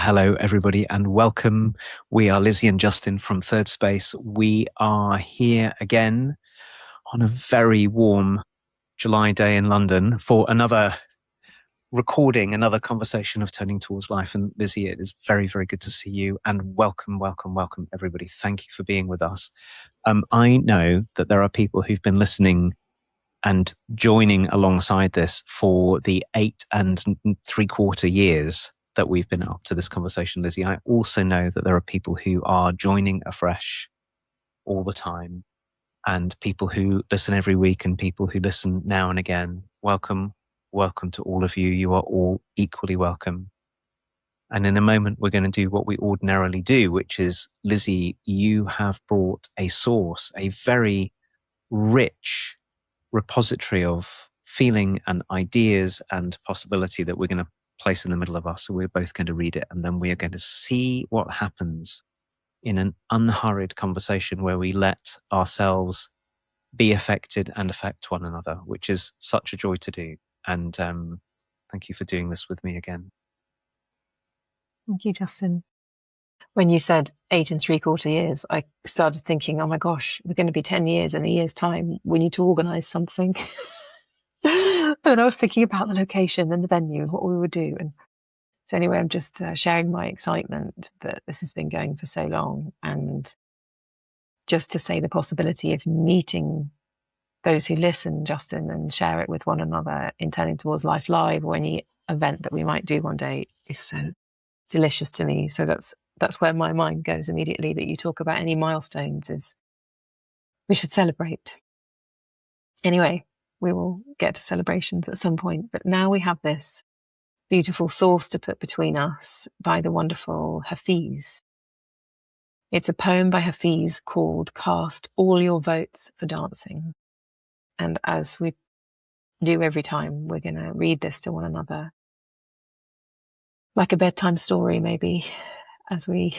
hello, everybody, and welcome. We are Lizzie and Justin from Thirdspace. We are here again on a very warm July day in London for another recording, another conversation of Turning Towards Life. And Lizzie, it is very, very good to see you, and welcome, everybody. Thank you for being with us. I know that there are people who've been listening and joining alongside this for the 8 3/4 years that we've been up to this conversation, Lizzie. I also know that there are people who are joining afresh all the time, and people who listen every week and people who listen now and again. Welcome to all of you. You are all equally welcome. And in a moment, we're going to do what we ordinarily do, which is, Lizzie, you have brought a source, a very rich repository of feeling and ideas and possibility that we're going to place in the middle of us. So we're both going to read it, and then we are going to see what happens in an unhurried conversation where we let ourselves be affected and affect one another, which is such a joy to do. And thank you for doing this with me again. Thank you, Justin. When you said 8 3/4 years, I started thinking, oh my gosh, we're going to be 10 years in a year's time. We need to organise something. And I was thinking about the location and the venue and what we would do. And so anyway, I'm just sharing my excitement that this has been going for so long. And just to say the possibility of meeting those who listen, Justin, and share it with one another in Turning Towards Life Live or any event that we might do one day is so delicious to me. So that's where my mind goes immediately, that you talk about any milestones, is we should celebrate. Anyway, we will get to celebrations at some point, but now we have this beautiful source to put between us by the wonderful Hafiz. It's a poem by Hafiz called Cast All Your Votes for Dancing. And as we do every time, we're going to read this to one another, like a bedtime story maybe, as we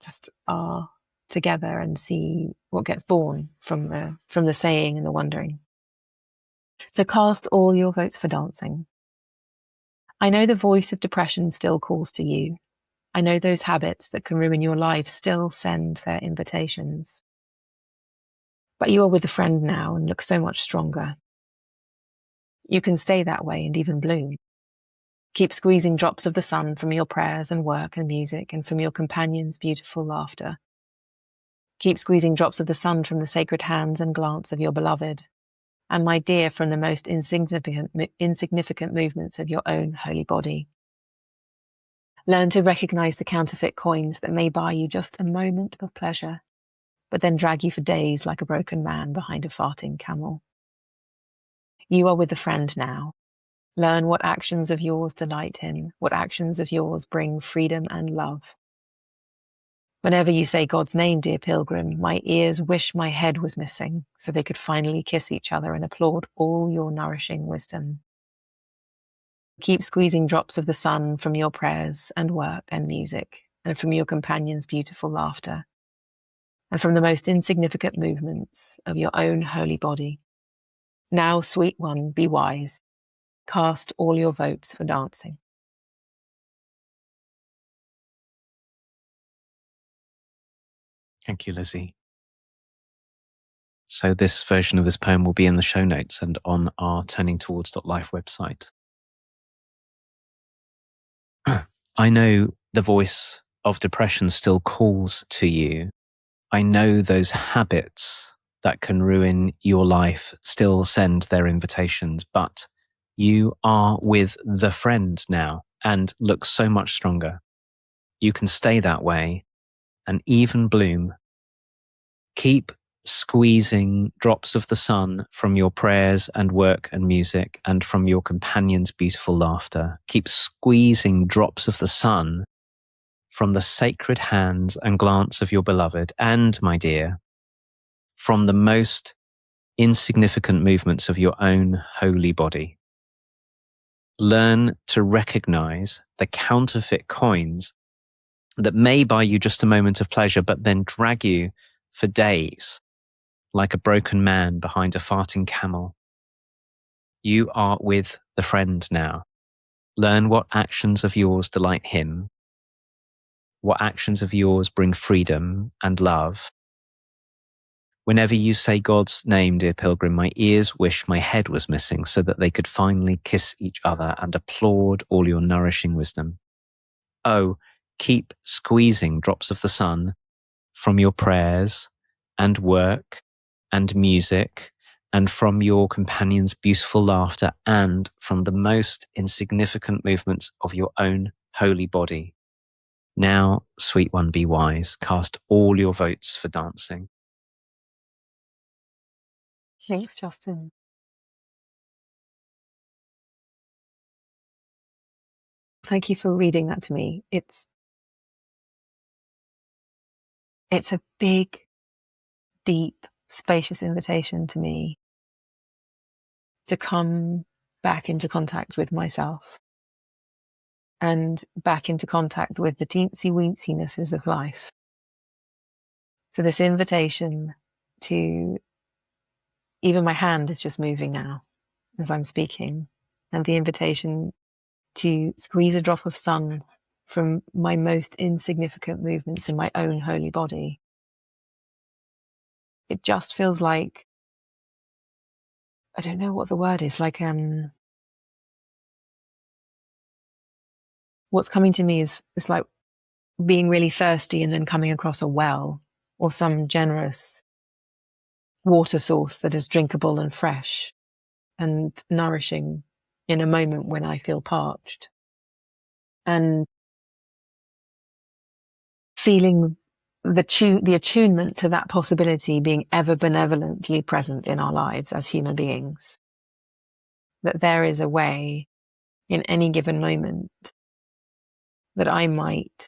just are together and see what gets born from the saying and the wondering. So cast all your votes for dancing. I know the voice of depression still calls to you. I know those habits that can ruin your life still send their invitations. But you are with a friend now and look so much stronger. You can stay that way and even bloom. Keep squeezing drops of the sun from your prayers and work and music and from your companions' beautiful laughter. Keep squeezing drops of the sun from the sacred hands and glance of your beloved, and my dear, from the most insignificant movements of your own holy body. Learn to recognize the counterfeit coins that may buy you just a moment of pleasure, but then drag you for days like a broken man behind a farting camel. You are with a friend now. Learn what actions of yours delight him, what actions of yours bring freedom and love. Whenever you say God's name, dear pilgrim, my ears wish my head was missing so they could finally kiss each other and applaud all your nourishing wisdom. Keep squeezing drops of the sun from your prayers and work and music, and from your companions' beautiful laughter, and from the most insignificant movements of your own holy body. Now, sweet one, be wise. Cast all your votes for dancing. Thank you, Lizzie. So this version of this poem will be in the show notes and on our turningtowards.life website. I know the voice of depression still calls to you. I know those habits that can ruin your life still send their invitations, but you are with the friend now and look so much stronger. You can stay that way and even bloom. Keep squeezing drops of the sun from your prayers and work and music and from your companions' beautiful laughter. Keep squeezing drops of the sun from the sacred hands and glance of your beloved, and, my dear, from the most insignificant movements of your own holy body. Learn to recognize the counterfeit coins that may buy you just a moment of pleasure, but then drag you for days like a broken man behind a farting camel. You are with the friend now. Learn what actions of yours delight him, What actions of yours bring freedom and love? Whenever you say God's name, dear pilgrim, my ears wish my head was missing so that they could finally kiss each other and applaud all your nourishing wisdom. Oh, keep squeezing drops of the sun from your prayers and work and music and from your companion's beautiful laughter and from the most insignificant movements of your own holy body. Now, sweet one, be wise. Cast all your votes for dancing. Thanks, Justin. Thank you for reading that to me. It's a big, deep, spacious invitation to me to come back into contact with myself and back into contact with the teensy-weensinesses of life. So this invitation to, even my hand is just moving now as I'm speaking, and the invitation to squeeze a drop of sun from my most insignificant movements in my own holy body. It just feels like, I don't know what the word is, like what's coming to me is it's like being really thirsty and then coming across a well or some generous water source that is drinkable and fresh and nourishing in a moment when I feel parched. And feeling the attunement to that possibility being ever benevolently present in our lives as human beings. That there is a way in any given moment that I might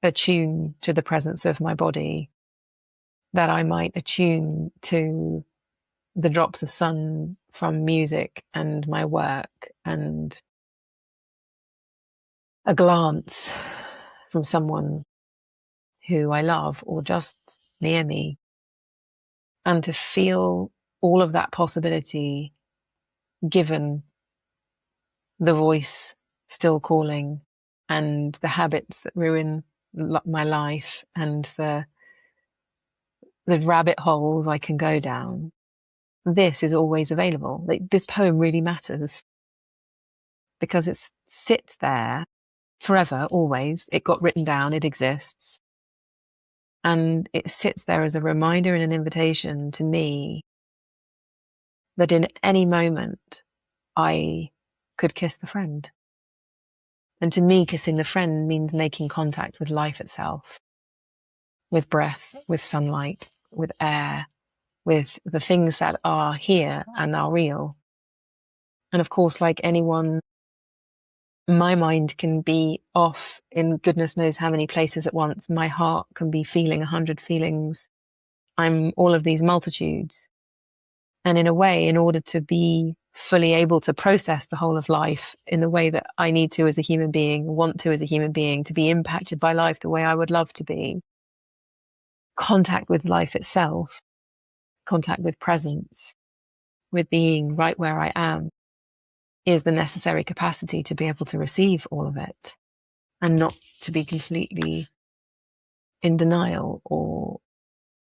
attune to the presence of my body, that I might attune to the drops of sun from music and my work and a glance from someone who I love or just near me, and to feel all of that possibility given the voice still calling and the habits that ruin my life and the rabbit holes I can go down. This is always available. Like, this poem really matters because it sits there forever, always. It got written down, it exists. And it sits there as a reminder and an invitation to me that in any moment I could kiss the friend. And to me, kissing the friend means making contact with life itself, with breath, with sunlight, with air, with the things that are here and are real. And of course, like anyone, my mind can be off in goodness knows how many places at once. My heart can be feeling 100 feelings. I'm all of these multitudes. And in a way, in order to be fully able to process the whole of life in the way that I need to as a human being, want to as a human being, to be impacted by life the way I would love to be, contact with life itself, contact with presence, with being right where I am, is the necessary capacity to be able to receive all of it and not to be completely in denial or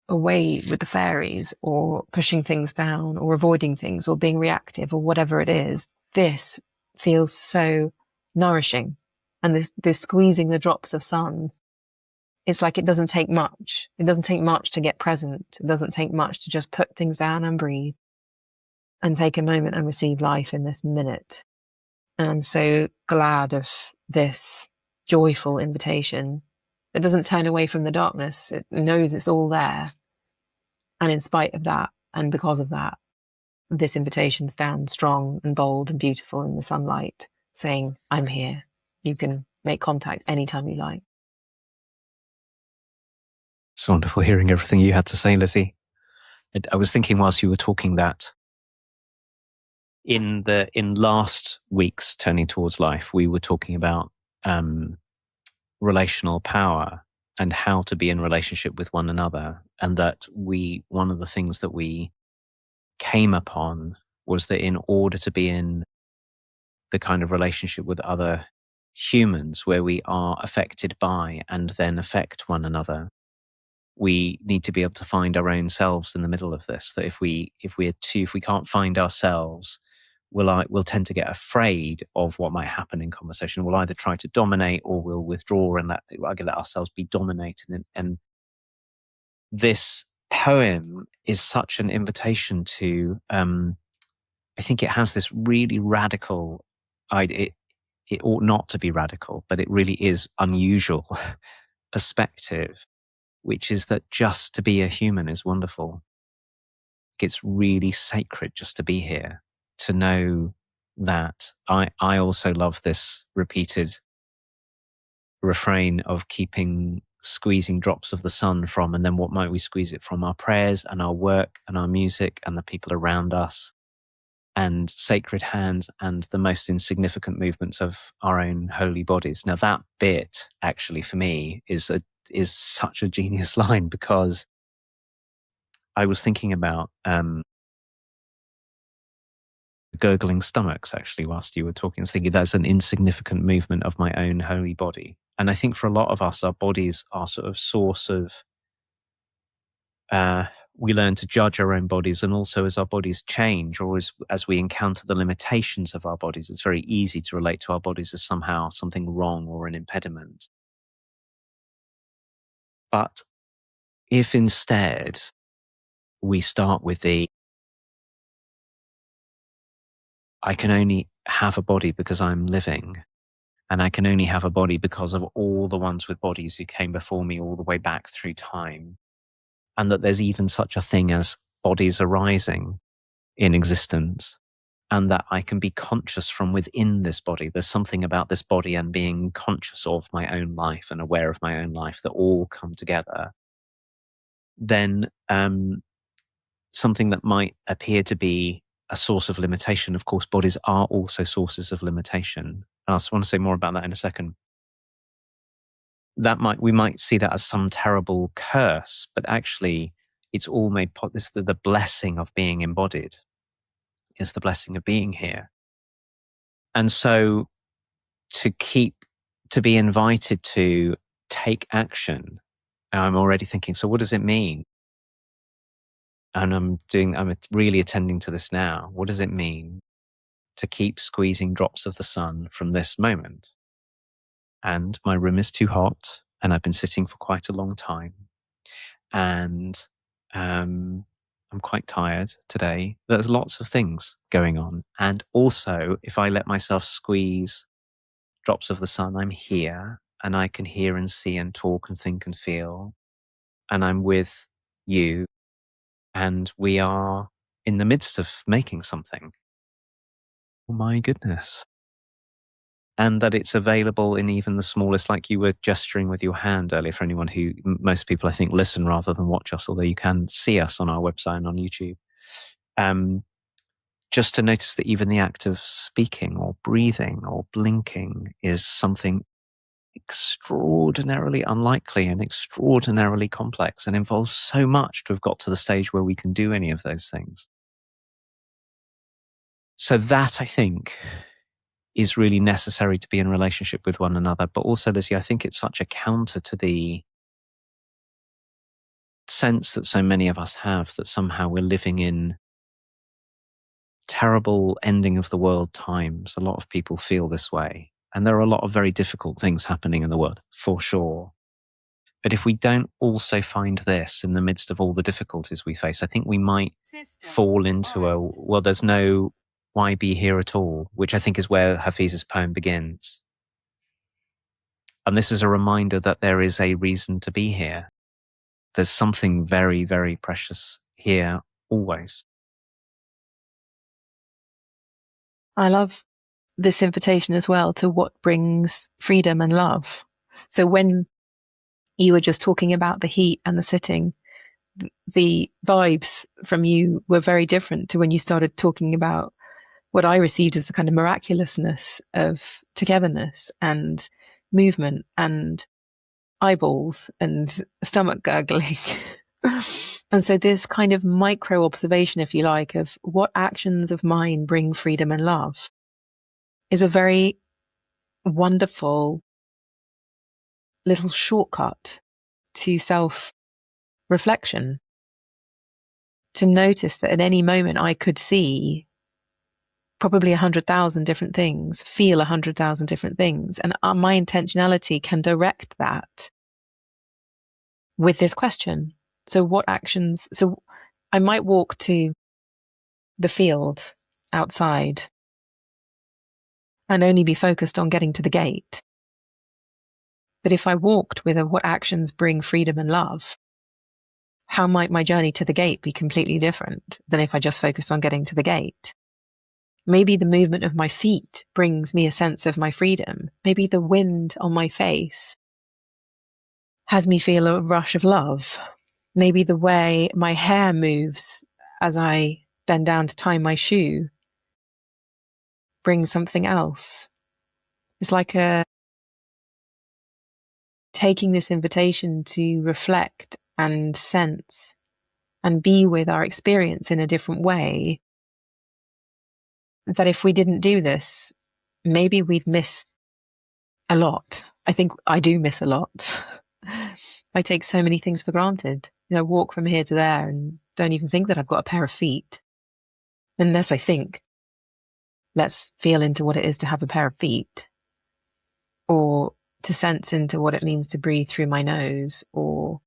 away with the fairies or pushing things down or avoiding things or being reactive or whatever it is. This feels so nourishing. And this squeezing the drops of sun, it's like it doesn't take much. It doesn't take much to get present. It doesn't take much to just put things down and breathe and take a moment and receive life in this minute. And I'm so glad of this joyful invitation. It doesn't turn away from the darkness. It knows it's all there. And in spite of that, and because of that, this invitation stands strong and bold and beautiful in the sunlight, saying, I'm here. You can make contact anytime you like. It's wonderful hearing everything you had to say, Lizzie. I was thinking whilst you were talking that in last week's Turning Towards Life, we were talking about relational power and how to be in relationship with one another. And that one of the things that we came upon was that in order to be in the kind of relationship with other humans, where we are affected by and then affect one another, we need to be able to find our own selves in the middle of this. That if we can't find ourselves, we'll tend to get afraid of what might happen in conversation. We'll either try to dominate or we'll withdraw and let ourselves be dominated. And this poem is such an invitation to, I think it has this really radical idea. It ought not to be radical, but it really is unusual perspective, which is that just to be a human is wonderful. It's really sacred just to be here, to know that I also love this repeated refrain of squeezing drops of the sun from, and then what might we squeeze it from? Our prayers and our work and our music and the people around us and sacred hands and the most insignificant movements of our own holy bodies. Now that bit actually for me is such a genius line, because I was thinking about gurgling stomachs actually whilst you were talking. I was thinking that's an insignificant movement of my own holy body. And I think for a lot of us, our bodies are sort of source of, we learn to judge our own bodies, and also as our bodies change, or as we encounter the limitations of our bodies, it's very easy to relate to our bodies as somehow something wrong or an impediment. But if instead we start with I can only have a body because I'm living, and I can only have a body because of all the ones with bodies who came before me all the way back through time, and that there's even such a thing as bodies arising in existence, and that I can be conscious from within this body. There's something about this body and being conscious of my own life and aware of my own life that all come together. Then something that might appear to be a source of limitation, of course, bodies are also sources of limitation. And I just want to say more about that in a second. We might see that as some terrible curse, but actually it's all made this the blessing of being embodied is the blessing of being here. And so to be invited to take action, I'm already thinking, so what does it mean? And I'm really attending to this now. What does it mean to keep squeezing drops of the sun from this moment? And my room is too hot, and I've been sitting for quite a long time. And I'm quite tired today. There's lots of things going on. And also, if I let myself squeeze drops of the sun, I'm here, and I can hear and see and talk and think and feel. And I'm with you, and we are in the midst of making something. Oh my goodness. And that it's available in even the smallest, like you were gesturing with your hand earlier, for anyone who, most people I think listen rather than watch us, although you can see us on our website and on YouTube. Just to notice that even the act of speaking or breathing or blinking is something extraordinarily unlikely and extraordinarily complex, and involves so much to have got to the stage where we can do any of those things. So that, I think, is really necessary to be in relationship with one another. But also, Lizzie, I think it's such a counter to the sense that so many of us have that somehow we're living in terrible ending of the world times. A lot of people feel this way. And there are a lot of very difficult things happening in the world, for sure. But if we don't also find this in the midst of all the difficulties we face, I think we might fall into there's no why be here at all, which I think is where Hafiz's poem begins. And this is a reminder that there is a reason to be here. There's something very, very precious here always. I love this invitation as well to what brings freedom and love. So when you were just talking about the heat and the sitting, the vibes from you were very different to when you started talking about what I received as the kind of miraculousness of togetherness and movement and eyeballs and stomach gurgling. And so this kind of micro observation, if you like, of what actions of mine bring freedom and love is a very wonderful little shortcut to self-reflection, to notice that at any moment I could see probably 100,000 different things, feel 100,000 different things. And my intentionality can direct that with this question. So what actions? So I might walk to the field outside and only be focused on getting to the gate. But if I walked with what actions bring freedom and love, how might my journey to the gate be completely different than if I just focused on getting to the gate? Maybe the movement of my feet brings me a sense of my freedom. Maybe the wind on my face has me feel a rush of love. Maybe the way my hair moves as I bend down to tie my shoe brings something else. It's like taking this invitation to reflect and sense and be with our experience in a different way. That if we didn't do this, maybe we'd miss a lot. I think I do miss a lot. I take so many things for granted. Walk from here to there and don't even think that I've got a pair of feet. Unless I think, let's feel into what it is to have a pair of feet. Or to sense into what it means to breathe through my nose, or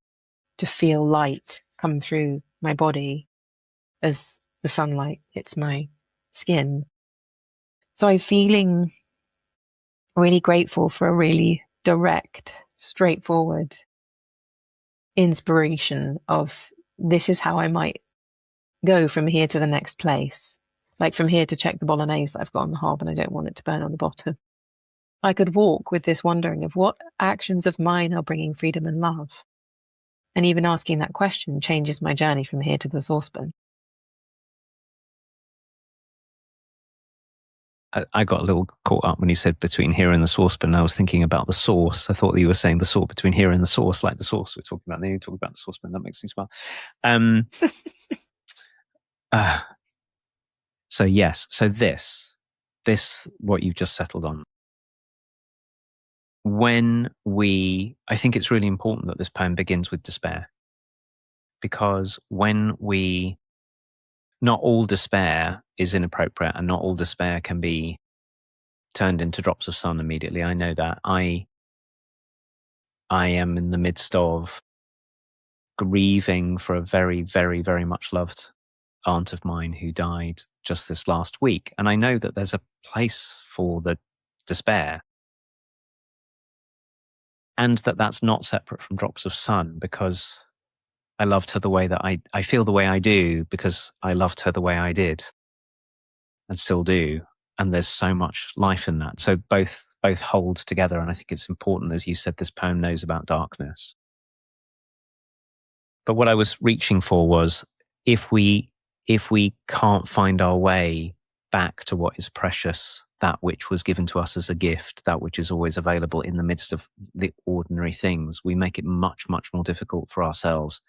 to feel light come through my body as the sunlight hits my skin. So I'm feeling really grateful for a really direct, straightforward inspiration of this is how I might go from here to the next place. Like from here to check the bolognese that I've got on the hob and I don't want it to burn on the bottom. I could walk with this wondering of what actions of mine are bringing freedom and love. And even asking that question changes my journey from here to the saucepan. I got a little caught up when you said between here and the saucepan. I was thinking about the sauce. I thought that you were saying the sauce between here and the sauce, like the sauce we're talking about. Then you talk about the saucepan. That makes me smile. So yes. So this, what you've just settled on. I think it's really important that this poem begins with despair, because not all despair is inappropriate and not all despair can be turned into drops of sun immediately. I know that. I am in the midst of grieving for a very, very, very much loved aunt of mine who died just this last week. And I know that there's a place for the despair, and that's not separate from drops of sun, because I loved her the way that I feel the way I do because I loved her the way I did and still do. And there's so much life in that. So both hold together. And I think it's important, as you said, this poem knows about darkness. But what I was reaching for was if we can't find our way back to what is precious, that which was given to us as a gift, that which is always available in the midst of the ordinary things, we make it much, much more difficult for ourselves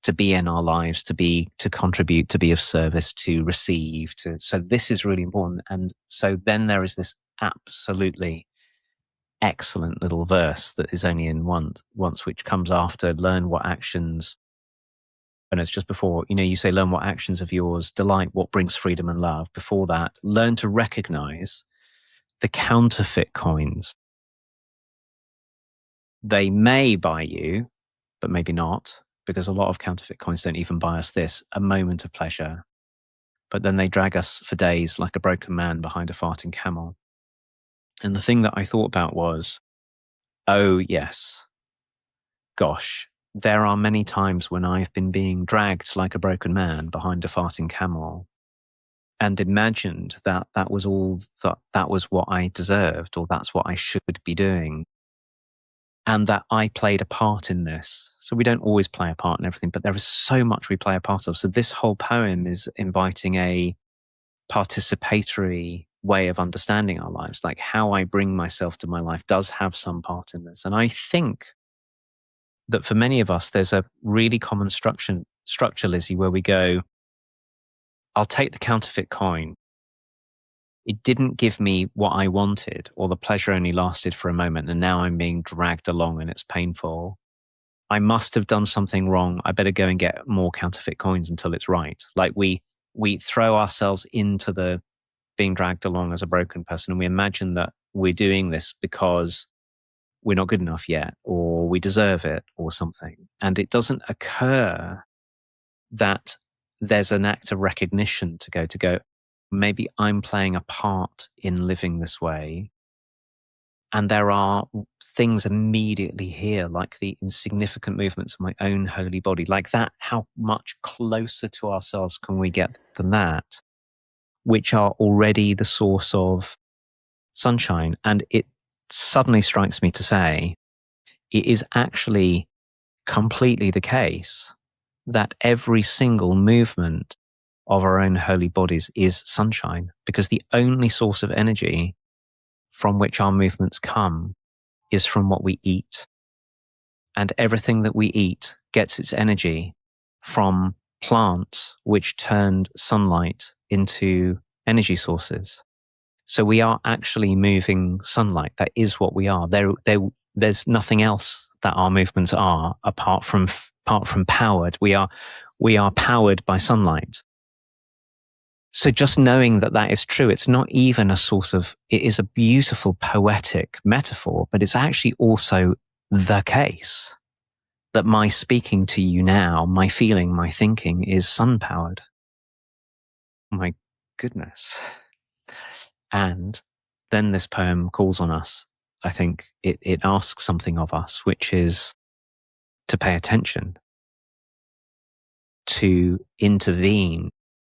to be in our lives, to contribute, to be of service, to receive. So this is really important. And so then there is this absolutely excellent little verse that is only in once, which comes after learn what actions, and it's just before, you say learn what actions of yours delight what brings freedom and love. Before that, learn to recognize the counterfeit coins. They may buy you, but maybe not, because a lot of counterfeit coins don't even buy us a moment of pleasure. But then they drag us for days like a broken man behind a farting camel. And the thing that I thought about was, oh yes, gosh, there are many times when I've been being dragged like a broken man behind a farting camel and imagined that that was all, that was what I deserved, or that's what I should be doing. And that I played a part in this. So we don't always play a part in everything, but there is so much we play a part of. So this whole poem is inviting a participatory way of understanding our lives. Like how I bring myself to my life does have some part in this. And I think that for many of us, there's a really common structure, Lizzie, where we go, I'll take the counterfeit coin it didn't give me what I wanted, or the pleasure only lasted for a moment, and now I'm being dragged along and it's painful. I must have done something wrong. I better go and get more counterfeit coins until it's right. Like we throw ourselves into the being dragged along as a broken person, and we imagine that we're doing this because we're not good enough yet, or we deserve it, or something. And it doesn't occur that there's an act of recognition to go, maybe I'm playing a part in living this way. And there are things immediately here, like the insignificant movements of my own holy body, like that. How much closer to ourselves can we get than that, which are already the source of sunshine? And it suddenly strikes me to say, it is actually completely the case that every single movement of our own holy bodies is sunshine, because the only source of energy from which our movements come is from what we eat. And everything that we eat gets its energy from plants which turned sunlight into energy sources. So we are actually moving sunlight. That is what we are. There's nothing else that our movements are apart from powered. We are powered by sunlight. So just knowing that that is true, it's not even a source of, it is a beautiful poetic metaphor, but it's actually also the case that my speaking to you now, my feeling, my thinking is sun powered. My goodness. And then this poem calls on us. I think it asks something of us, which is to pay attention, to intervene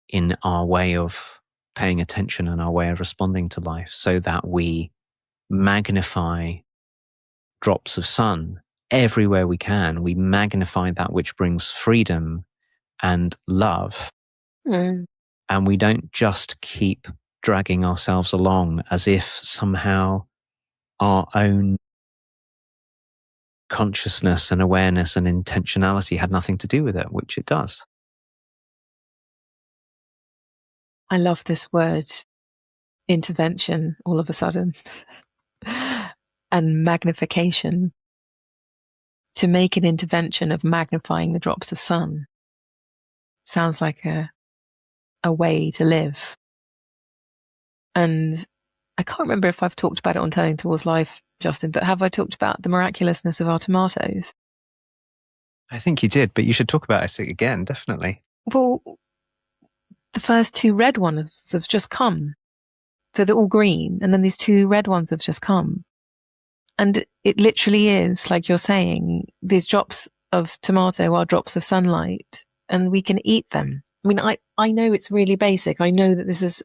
in our way of paying attention and our way of responding to life, so that we magnify drops of sun everywhere we can. We magnify that which brings freedom and love. Mm. And we don't just keep dragging ourselves along as if somehow our own consciousness and awareness and intentionality had nothing to do with it, which it does. I love this word, intervention, all of a sudden, and magnification. To make an intervention of magnifying the drops of sun sounds like a way to live. And I can't remember if I've talked about it on Turning Towards Life, Justin, but have I talked about the miraculousness of our tomatoes? I think you did, but you should talk about it again, definitely. Well, the first two red ones have just come. So they're all green, and then these two red ones have just come. And it literally is, like you're saying, these drops of tomato are drops of sunlight, and we can eat them. I mean, I know it's really basic. I know that this is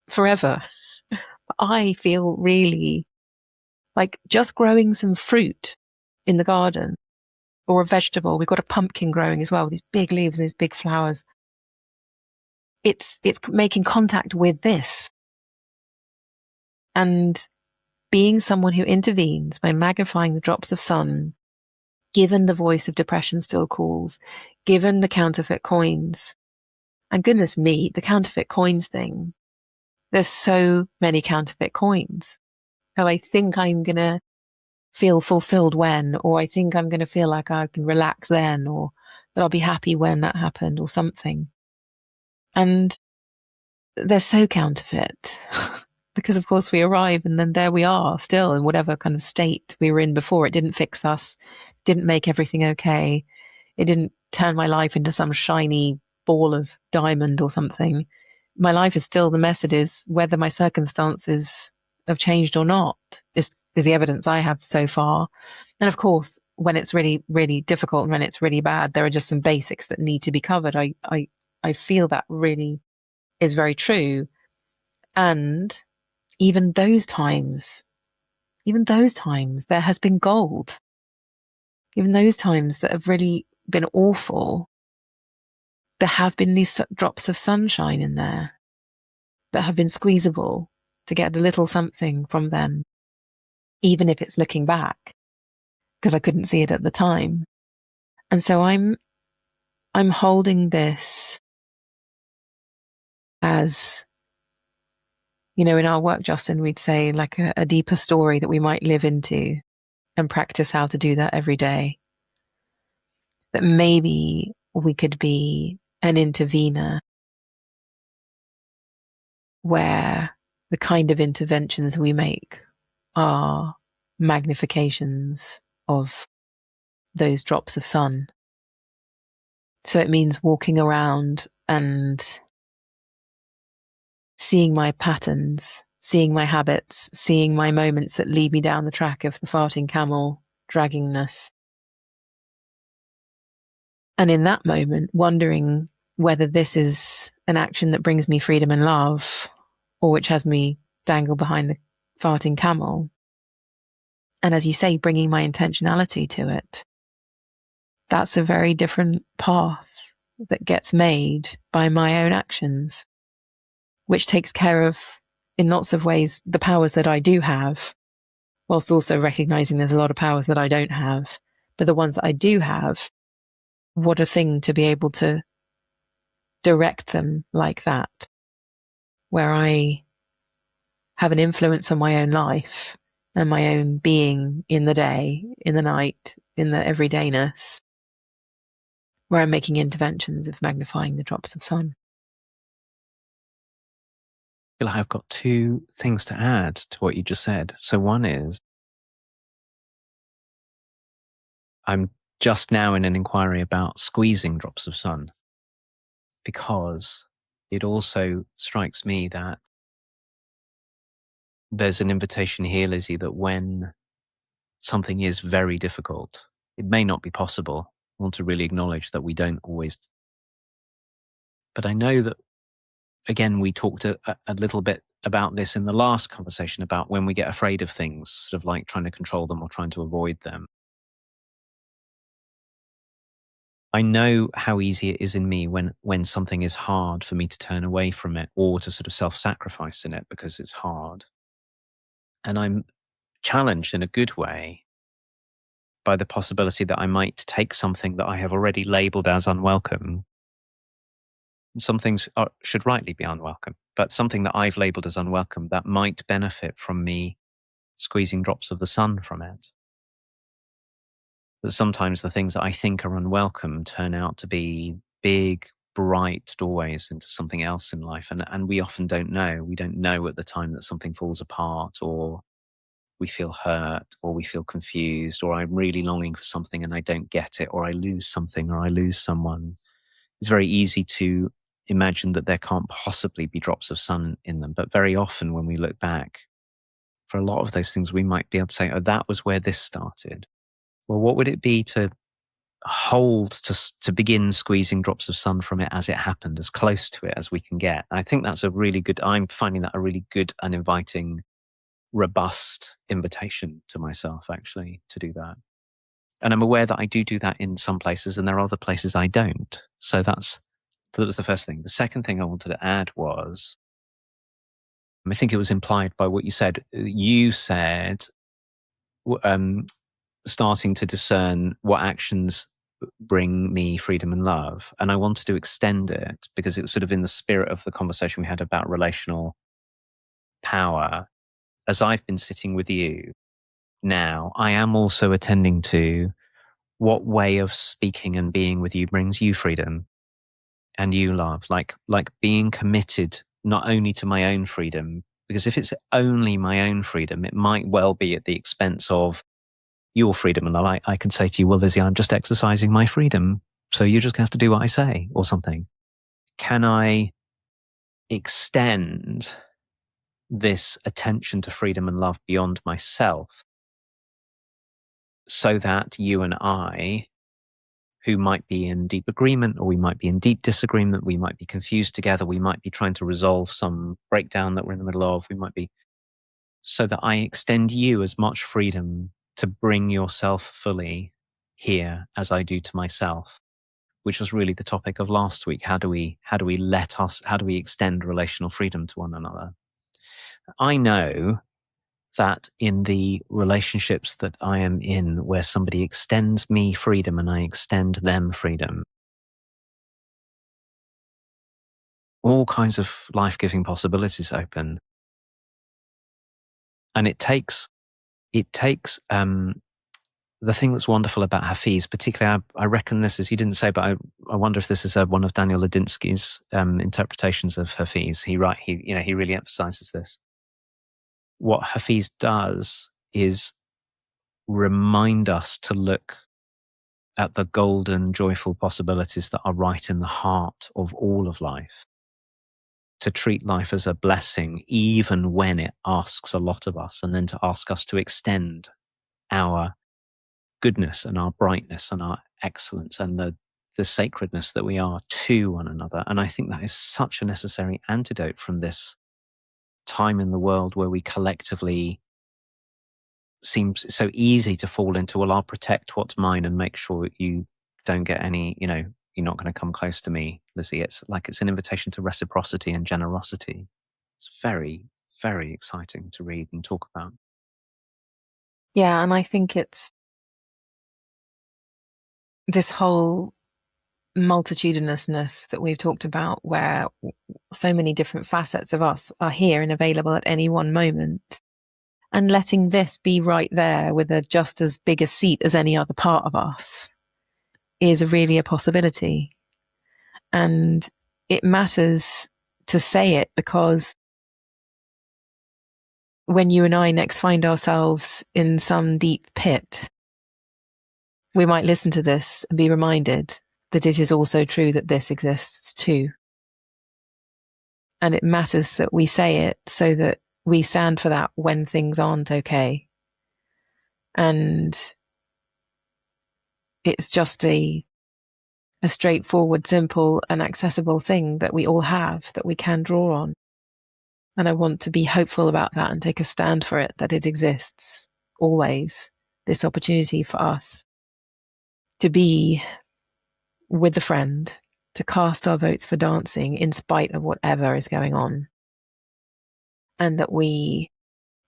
forever. But I feel really like just growing some fruit in the garden or a vegetable. We've got a pumpkin growing as well, with these big leaves and these big flowers. It's making contact with this. And being someone who intervenes by magnifying the drops of sun, given the voice of depression still calls, given the counterfeit coins, and goodness me, the counterfeit coins thing, there's so many counterfeit coins. So I think I'm going to feel fulfilled when, or I think I'm going to feel like I can relax then, or that I'll be happy when that happened, or something. And they're so counterfeit. Because of course we arrive and then there we are still in whatever kind of state we were in before. It didn't fix us, didn't make everything okay. It didn't turn my life into some shiny ball of diamond or something. My life is still the mess it is, whether my circumstances have changed or not, is the evidence I have so far. And of course, when it's really, really difficult and when it's really bad, there are just some basics that need to be covered. I feel that really is very true. And even those times, there has been gold. Even those times that have really been awful, there have been these drops of sunshine in there that have been squeezable to get a little something from them, even if it's looking back, because I couldn't see it at the time. And so I'm holding this as in our work, Justin, we'd say like a deeper story that we might live into and practice how to do that every day. That maybe we could be an intervener where the kind of interventions we make are magnifications of those drops of sun. So it means walking around and seeing my patterns, seeing my habits, seeing my moments that lead me down the track of the farting camel draggingness. And in that moment, wondering whether this is an action that brings me freedom and love, or which has me dangle behind the farting camel. And as you say, bringing my intentionality to it. That's a very different path that gets made by my own actions, which takes care of, in lots of ways, the powers that I do have, whilst also recognizing there's a lot of powers that I don't have. But the ones that I do have, what a thing to be able to direct them like that, where I have an influence on my own life and my own being in the day, in the night, in the everydayness, where I'm making interventions of magnifying the drops of sun. I feel like I've got two things to add to what you just said. So one is, I'm just now in an inquiry about squeezing drops of sun, because it also strikes me that there's an invitation here, Lizzie, that when something is very difficult, it may not be possible. I want to really acknowledge that we don't always. But I know that, again, we talked a little bit about this in the last conversation about when we get afraid of things, sort of like trying to control them or trying to avoid them. I know how easy it is in me when something is hard for me to turn away from it or to sort of self-sacrifice in it because it's hard. And I'm challenged in a good way by the possibility that I might take something that I have already labeled as unwelcome. Some things should rightly be unwelcome, but something that I've labeled as unwelcome that might benefit from me squeezing drops of the sun from it. That sometimes the things that I think are unwelcome turn out to be big, bright doorways into something else in life. And we often don't know. We don't know at the time that something falls apart, or we feel hurt, or we feel confused, or I'm really longing for something and I don't get it, or I lose something, or I lose someone. It's very easy to imagine that there can't possibly be drops of sun in them. But very often when we look back, for a lot of those things, we might be able to say, oh, that was where this started. Well, what would it be to hold, to begin squeezing drops of sun from it as it happened, as close to it as we can get? I think that's I'm finding that a really good and inviting, robust invitation to myself, actually, to do that. And I'm aware that I do that in some places, and there are other places I don't. So that was the first thing. The second thing I wanted to add was, I think it was implied by what you said. You said, starting to discern what actions bring me freedom and love. And I wanted to extend it because it was sort of in the spirit of the conversation we had about relational power. As I've been sitting with you now, I am also attending to what way of speaking and being with you brings you freedom and you love, like being committed not only to my own freedom, because if it's only my own freedom, it might well be at the expense of your freedom and love. I can say to you, well, Lizzie, I'm just exercising my freedom, so you're just going to have to do what I say, or something. Can I extend this attention to freedom and love beyond myself so that you and I, who might be in deep agreement, or we might be in deep disagreement, we might be confused together, we might be trying to resolve some breakdown that we're in the middle of, so that I extend you as much freedom to bring yourself fully here as I do to myself, which was really the topic of last week. How do we extend relational freedom to one another? I know that in the relationships that I am in, where somebody extends me freedom and I extend them freedom, all kinds of life-giving possibilities open. And it takes the thing that's wonderful about Hafiz, particularly, I reckon this is, you didn't say, but I wonder if this is one of Daniel Ladinsky's interpretations of Hafiz. He really emphasizes this. What Hafiz does is remind us to look at the golden, joyful possibilities that are right in the heart of all of life, to treat life as a blessing, even when it asks a lot of us, and then to ask us to extend our goodness and our brightness and our excellence and the sacredness that we are to one another. And I think that is such a necessary antidote from this time in the world where we collectively seems so easy to fall into, well, I'll protect what's mine and make sure you don't get any, you're not going to come close to me, Lizzie. It's like it's an invitation to reciprocity and generosity. It's very, very exciting to read and talk about. Yeah, and I think it's this whole multitudinousness that we've talked about, where so many different facets of us are here and available at any one moment. And letting this be right there with a just as big a seat as any other part of us is really a possibility. And it matters to say it, because when you and I next find ourselves in some deep pit, we might listen to this and be reminded that it is also true that this exists too. And it matters that we say it so that we stand for that when things aren't okay. And it's just a straightforward, simple and accessible thing that we all have, that we can draw on. And I want to be hopeful about that and take a stand for it, that it exists always, this opportunity for us to be with a friend, to cast our votes for dancing in spite of whatever is going on. And that we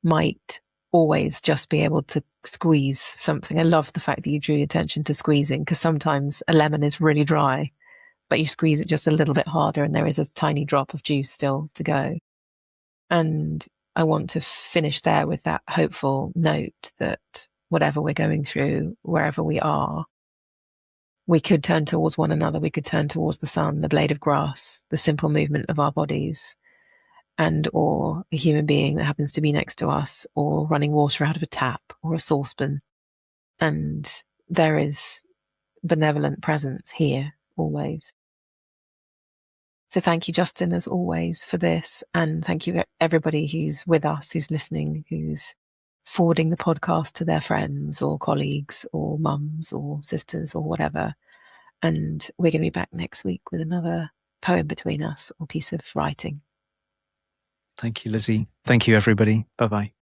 might always just be able to squeeze something. I love the fact that you drew your attention to squeezing, because sometimes a lemon is really dry, but you squeeze it just a little bit harder and there is a tiny drop of juice still to go. And I want to finish there with that hopeful note that whatever we're going through, wherever we are, we could turn towards one another. We could turn towards the sun, the blade of grass, the simple movement of our bodies, and or a human being that happens to be next to us, or running water out of a tap or a saucepan. And there is benevolent presence here always. So thank you, Justin, as always, for this. And thank you everybody who's with us, who's listening, who's forwarding the podcast to their friends or colleagues or mums or sisters or whatever. And we're going to be back next week with another poem between us or piece of writing. Thank you, Lizzie. Thank you, everybody. Bye-bye.